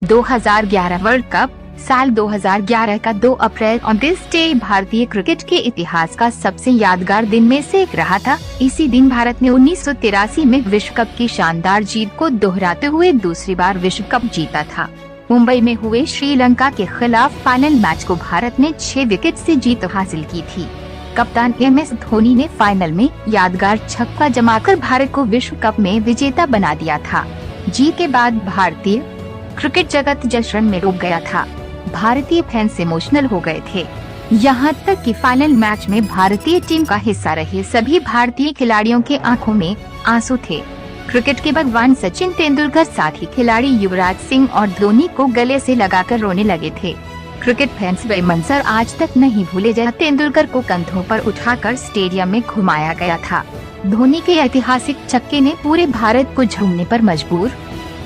2011 world cup. साल 2011 का 2 अप्रैल on this day भारतीय क्रिकेट के इतिहास का सबसे यादगार दिन में से एक रहा था। इसी दिन भारत ने 1983 में विश्व कप की शानदार जीत को दोहराते हुए दूसरी बार विश्व कप जीता था। मुंबई में हुए श्रीलंका के खिलाफ फाइनल मैच को भारत ने 6 विकेट से जीत हासिल की थी। कप्तान MS धोनी ने फाइनल में यादगार छक्का जमाकर भारत को विश्व कप में विजेता बना दिया था। जीत के बाद भारतीय क्रिकेट जगत जश्न में डूब गया था। भारतीय फैंस इमोशनल हो गए थे, यहाँ तक कि फाइनल मैच में भारतीय टीम का हिस्सा रहे सभी भारतीय खिलाड़ियों के आंखों में आंसू थे। क्रिकेट के भगवान सचिन तेंदुलकर साथ ही खिलाड़ी युवराज सिंह और धोनी को गले से लगाकर रोने लगे थे। क्रिकेट फैंस वे मंजर आज तक नहीं भूले, जहाँ तेंदुलकर को कंधों पर उठाकर स्टेडियम में घुमाया गया था। धोनी के ऐतिहासिक छक्के ने पूरे भारत को झूमने पर मजबूर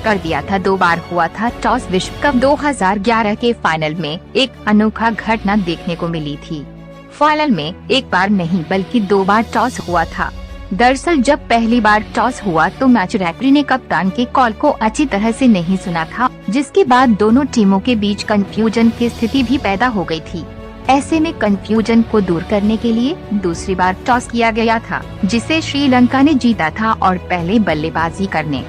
कर दिया था। 2 बार हुआ था टॉस। विश्व कप 2011 के फाइनल में एक अनोखा घटना देखने को मिली थी। फाइनल में एक बार नहीं बल्कि 2 बार टॉस हुआ था। दरअसल जब पहली बार टॉस हुआ तो मैच रेफरी ने कप्तान के कॉल को अच्छी तरह से नहीं सुना था, जिसके बाद दोनों टीमों के बीच कंफ्यूजन की स्थिति भी पैदा हो गई थी। ऐसे में कंफ्यूजन को दूर करने के लिए दूसरी बार टॉस किया गया था, जिसे श्रीलंका ने जीता था और पहले बल्लेबाजी करने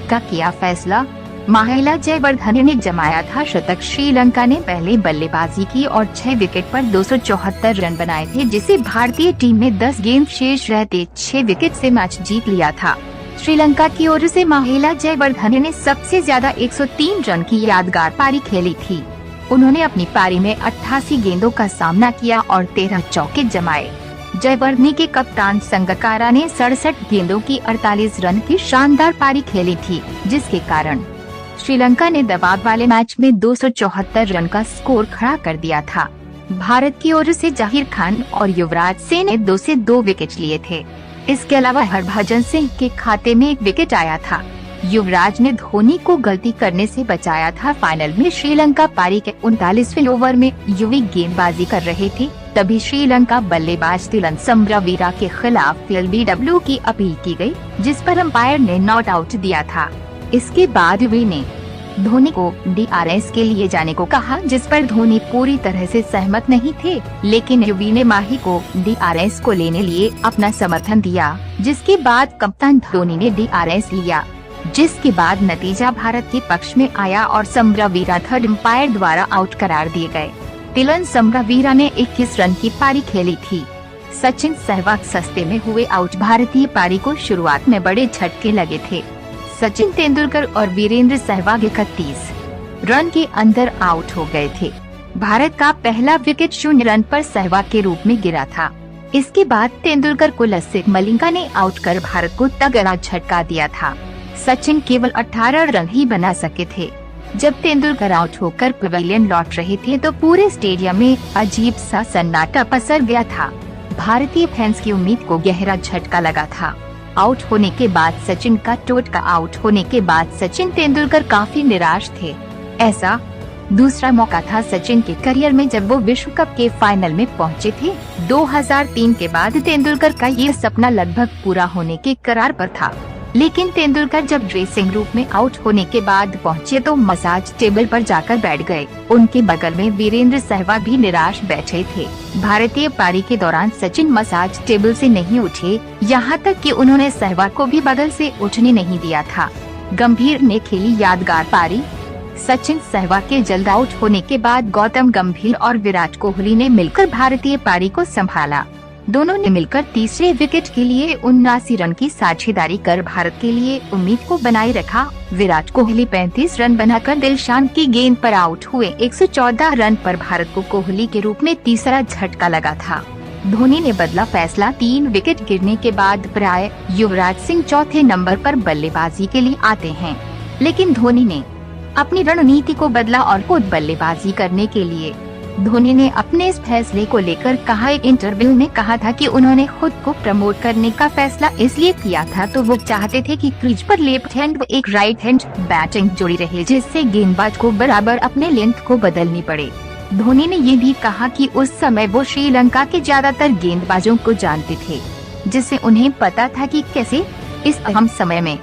का किया फैसला। महिला जयवर्धने ने जमाया था शतक। श्रीलंका ने पहले बल्लेबाजी की और 6 विकेट पर 274 रन बनाए थे, जिसे भारतीय टीम ने 10 गेंद शेष रहते 6 विकेट से मैच जीत लिया था। श्रीलंका की ओर से महिला जयवर्धने ने सबसे ज्यादा 103 रन की यादगार पारी खेली थी। उन्होंने अपनी पारी में 88 गेंदों का सामना किया और 13 चौके जमाए। जयवर्धने के कप्तान संगकारा ने 67 गेंदों की 48 रन की शानदार पारी खेली थी, जिसके कारण श्रीलंका ने दबाव वाले मैच में 274 रन का स्कोर खड़ा कर दिया था। भारत की ओर से जहीर खान और युवराज सिंह ने 2 से 2 विकेट लिए थे। इसके अलावा हरभजन सिंह के खाते में 1 विकेट आया था। युवराज ने धोनी को गलती करने से बचाया था। फाइनल में श्रीलंका पारी के 39वें ओवर में युवी गेंदबाजी कर रहे थे, तभी श्रीलंका बल्लेबाज तिलन समरवीरा के खिलाफ LBW की अपील की गई, जिस पर अंपायर ने नॉट आउट दिया था। इसके बाद युवी ने धोनी को DRS के लिए जाने को कहा, जिस पर धोनी पूरी तरह से सहमत नहीं थे, लेकिन युवी ने माही को DRS को लेने लिए अपना समर्थन दिया, जिसके बाद कप्तान धोनी ने DRS लिया, जिसके बाद नतीजा भारत के पक्ष में आया और समरवीरा थर्ड अंपायर द्वारा आउट करार दिए गए। तिलन समरवीरा ने 21 रन की पारी खेली थी। सचिन सहवाग सस्ते में हुए आउट। भारतीय पारी को शुरुआत में बड़े झटके लगे थे। सचिन तेंदुलकर और वीरेंद्र सहवाग 31 रन के अंदर आउट हो गए थे। भारत का पहला विकेट 0 रन पर सहवाग के रूप में गिरा था। इसके बाद तेंदुलकर को लसित मलिंगा ने आउट कर भारत को तगड़ा झटका दिया था। सचिन केवल 18 रन ही बना सके थे। जब तेंदुलकर आउट होकर पवेलियन लौट रहे थे तो पूरे स्टेडियम में अजीब सा सन्नाटा पसर गया था। भारतीय फैंस की उम्मीद को गहरा झटका लगा था। आउट होने के बाद सचिन का टोटका आउट होने के बाद सचिन तेंदुलकर काफी निराश थे। ऐसा दूसरा मौका था सचिन के करियर में जब वो विश्व कप के फाइनल में पहुंचे थे। 2003 के बाद तेंदुलकर का ये सपना लगभग पूरा होने के कगार पर था, लेकिन तेंदुलकर जब ड्रेसिंग रूम में आउट होने के बाद पहुंचे तो मसाज टेबल पर जाकर बैठ गए। उनके बगल में वीरेंद्र सहवाग भी निराश बैठे थे। भारतीय पारी के दौरान सचिन मसाज टेबल से नहीं उठे, यहाँ तक कि उन्होंने सहवाग को भी बगल से उठने नहीं दिया था। गंभीर ने खेली यादगार पारी। सचिन सहवाग के जल्द आउट होने के बाद गौतम गंभीर और विराट कोहली ने मिलकर भारतीय पारी को संभाला। दोनों ने मिलकर तीसरे विकेट के लिए 79 रन की साझेदारी कर भारत के लिए उम्मीद को बनाए रखा। विराट कोहली 35 रन बनाकर दिलशान की गेंद पर आउट हुए। 114 रन पर भारत को कोहली के रूप में तीसरा झटका लगा था। धोनी ने बदला फैसला। 3 विकेट गिरने के बाद प्राय युवराज सिंह चौथे नंबर पर बल्लेबाजी के लिए आते हैं, लेकिन धोनी ने अपनी रणनीति को बदला और खुद बल्लेबाजी करने के लिए धोनी ने अपने इस फैसले को लेकर कहा, एक इंटरव्यू में कहा था कि उन्होंने खुद को प्रमोट करने का फैसला इसलिए किया था तो वो चाहते थे कि क्रीज पर लेफ्ट हैंड व एक राइट हैंड बैटिंग जुड़ी रहे, जिससे गेंदबाज को बराबर अपने लेंथ को बदलनी पड़े। धोनी ने ये भी कहा कि उस समय वो श्रीलंका के ज्यादातर गेंदबाजों को जानते थे, जिससे उन्हें पता था कि कैसे इस अहम समय में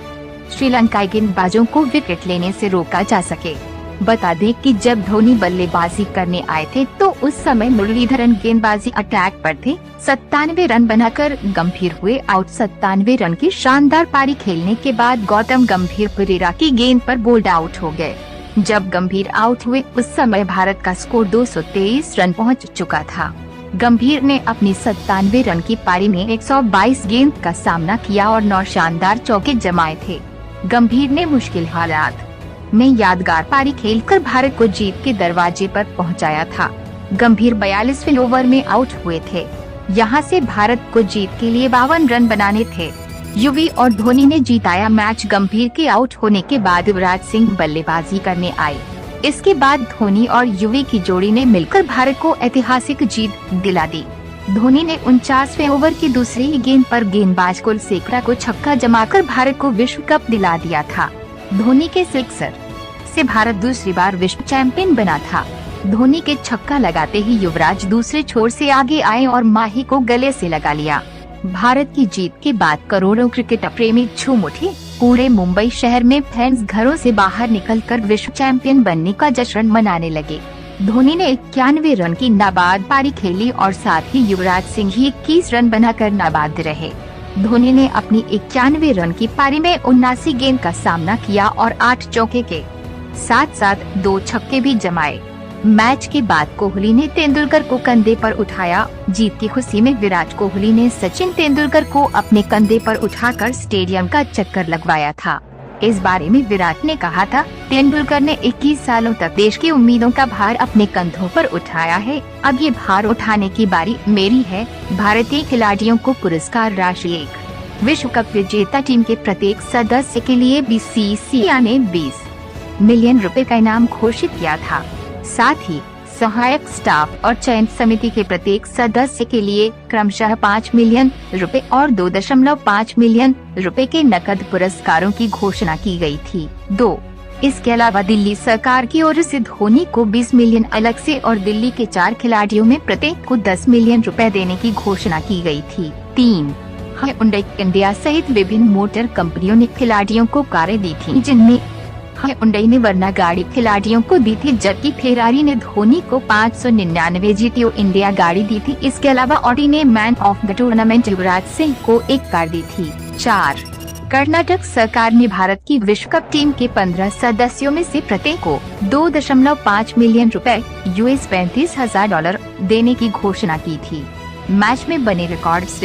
श्रीलंकाई गेंदबाजों को विकेट लेने से रोका जा सके। बता दें कि जब धोनी बल्लेबाजी करने आए थे तो उस समय मुरलीधरन गेंदबाजी अटैक पर थे। 97 रन बनाकर गंभीर हुए आउट। 97 रन की शानदार पारी खेलने के बाद गौतम गंभीर परेरा की गेंद पर बोल्ड आउट हो गए। जब गंभीर आउट हुए उस समय भारत का स्कोर 223 रन पहुंच चुका था। गंभीर ने अपनी 97 रन की पारी में 122 गेंद का सामना किया और 9 शानदार चौके जमाए थे। गंभीर ने मुश्किल हालात में यादगार पारी खेलकर भारत को जीत के दरवाजे पर पहुंचाया था। गंभीर 42वें ओवर में आउट हुए थे। यहां से भारत को जीत के लिए 52 रन बनाने थे। युवी और धोनी ने जीताया मैच। गंभीर के आउट होने के बाद युवराज सिंह बल्लेबाजी करने आए। इसके बाद धोनी और युवी की जोड़ी ने मिलकर भारत को ऐतिहासिक जीत दिला दी। धोनी ने 49वें ओवर की दूसरी गेंद पर गेंदबाज कुलशेखर को छक्का जमाकर भारत को विश्व कप दिला दिया था। धोनी के सिक्सर से भारत दूसरी बार विश्व चैंपियन बना था। धोनी के छक्का लगाते ही युवराज दूसरे छोर से आगे आए और माही को गले से लगा लिया। भारत की जीत के बाद करोड़ों क्रिकेट प्रेमी झूम उठे। पूरे मुंबई शहर में फैंस घरों से बाहर निकलकर विश्व चैंपियन बनने का जश्न मनाने लगे। धोनी ने 91 रन की नाबाद पारी खेली और साथ ही युवराज सिंह ही 21 रन बनाकर नाबाद रहे। धोनी ने अपनी 91 रन की पारी में 79 गेंद का सामना किया और 8 चौके के साथ साथ 2 छक्के भी जमाए। मैच के बाद कोहली ने तेंदुलकर को कंधे पर उठाया। जीत की खुशी में विराट कोहली ने सचिन तेंदुलकर को अपने कंधे पर उठाकर स्टेडियम का चक्कर लगवाया था। इस बारे में विराट ने कहा था, तेंदुलकर ने 21 सालों तक देश की उम्मीदों का भार अपने कंधों पर उठाया है। अब ये भार उठाने की बारी मेरी है। भारतीय खिलाड़ियों को पुरस्कार राशि 1 विश्व कप विजेता टीम के प्रत्येक सदस्य के लिए बीसीसीआई ने 20 मिलियन रुपए का इनाम घोषित किया था। साथ ही सहायक स्टाफ और चयन समिति के प्रत्येक सदस्य के लिए क्रमशः 5 मिलियन रुपए और 2.5 मिलियन रुपए के नकद पुरस्कारों की घोषणा की गई थी। 2 इसके अलावा दिल्ली सरकार की ओर से धोनी को 20 मिलियन अलग से और दिल्ली के 4 खिलाड़ियों में प्रत्येक को 10 मिलियन रुपए देने की घोषणा की गई थी। 3 हुंडई इंडिया सहित विभिन्न मोटर कंपनियों ने खिलाड़ियों को कारें दी थी, जिनमें हुंडई ने वर्ना गाड़ी खिलाड़ियों को दी थी, जबकि फेरारी ने धोनी को 599 जीटीओ इंडिया गाड़ी दी थी। इसके अलावा ऑडी ने man of the tournament Yuvraj Singh को एक कार दी थी। 4 कर्नाटक सरकार ने भारत की विश्व कप टीम के 15 सदस्यों में से प्रत्येक को 2.5 मिलियन रुपए US $35,000 देने की घोषणा की थी। मैच में बने records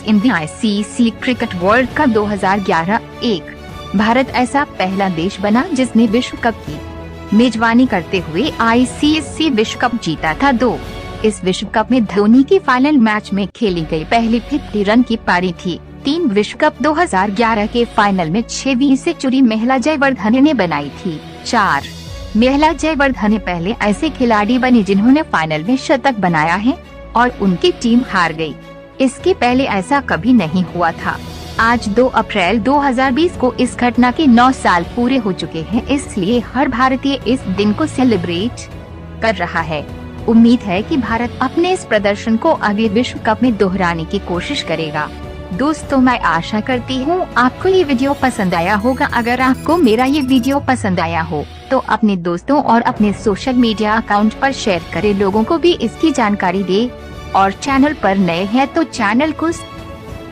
India ICC cricket world cup 2011। 1 Bharat ऐसा पहला देश बना जिसने विश्व कप की मेजबानी करते हुए ICC विश्व कप जीता था। 2 इस विश्व कप में धोनी की फाइनल मैच में खेली गई पहली 50 रन की पारी थी। 3 विश्व कप 2011 के फाइनल में 6वीं सेंचुरी महिला जयवर्धने ने बनाई थी। 4 महिला जयवर्धने पहले ऐसे खिलाड़ी बनी जिन्होंने फाइनल में शतक बनाया है और उनकी टीम हार गई। इसके पहले ऐसा कभी नहीं हुआ था। आज 2 अप्रैल 2020 को इस घटना के 9 साल पूरे हो चुके हैं, इसलिए हर भारतीय इस दिन को सेलिब्रेट कर रहा है। उम्मीद है कि भारत अपने इस प्रदर्शन को आगे विश्व कप में दोहराने की कोशिश करेगा। दोस्तों, मैं आशा करती हूँ आपको ये वीडियो पसंद आया होगा। अगर आपको मेरा ये वीडियो पसंद आया हो तो अपने दोस्तों और अपने सोशल मीडिया अकाउंट पर शेयर करें, लोगों को भी इसकी जानकारी दे। और चैनल पर नए हैं तो चैनल को